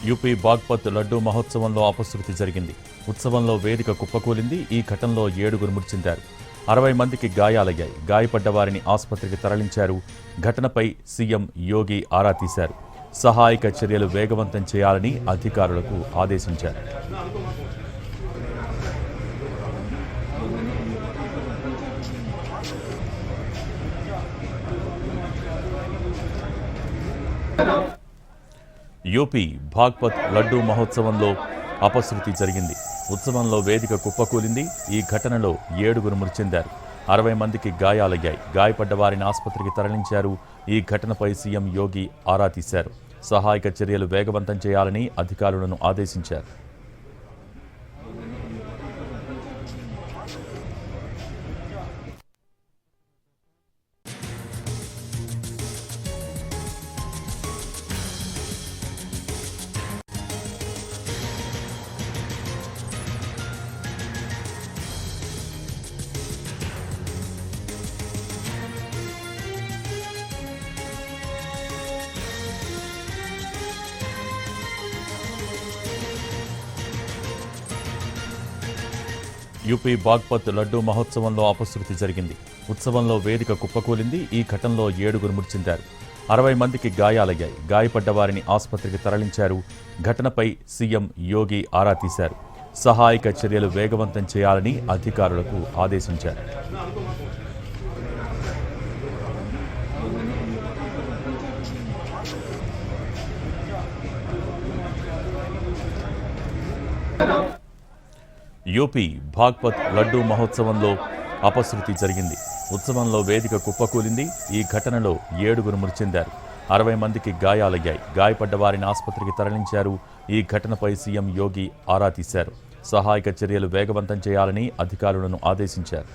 UP Baghpat laddu మహోత్సవంలో అపశృతి జరిగింది. ఉత్సవంలో వేదిక కుప్పకూలింది. ఈ ఘటనలో 7గురు మృతి చెందారు. 60 మందికి గాయాలయ్యాయి. గాయపడ్డ వారిని ఆసుపత్రికి తరలించారు. ఘటనపై సీఎం యోగి ఆరా తీశారు. సహాయక చర్యలు వేగవంతం చేయాలని అధికారులకు ఆదేశించారు. యూపీ బాగ్పత్ లడ్డూ మహోత్సవంలో అపశృతి జరిగింది. ఉత్సవంలో వేదిక కుప్పకూలింది. ఈ ఘటనలో 7గురు మృతి చెందారు. 60 మందికి గాయాలయ్యాయి. గాయపడ్డ వారిని ఆసుపత్రికి తరలించారు. ఈ ఘటనపై సీఎం యోగి ఆరా తీశారు. సహాయక చర్యలు వేగవంతం చేయాలని అధికారులను ఆదేశించారు. యూపీ బాగ్పత్ లడ్డూ మహోత్సవంలో అపశృతి జరిగింది. ఉత్సవంలో వేదిక కుప్పకూలింది. ఈ ఘటనలో 7గురు మృతి చెందారు. 60 మందికి గాయాలయ్యాయి. గాయపడ్డ వారిని ఆసుపత్రికి తరలించారు. ఘటనపై సీఎం యోగి ఆరా తీశారు. సహాయక చర్యలు వేగవంతం చేయాలని అధికారులకు ఆదేశించారు. యూపీ బాగ్పత్ లడ్డూ మహోత్సవంలో అపశృతి జరిగింది. ఉత్సవంలో వేదిక కుప్పకూలింది. ఈ ఘటనలో 7గురు మృతి చెందారు. 60 మందికి గాయాలయ్యాయి. గాయపడ్డ వారిని ఆసుపత్రికి తరలించారు. ఈ ఘటనపై సీఎం యోగి ఆరా తీశారు. సహాయక చర్యలు వేగవంతం చేయాలని అధికారులను ఆదేశించారు.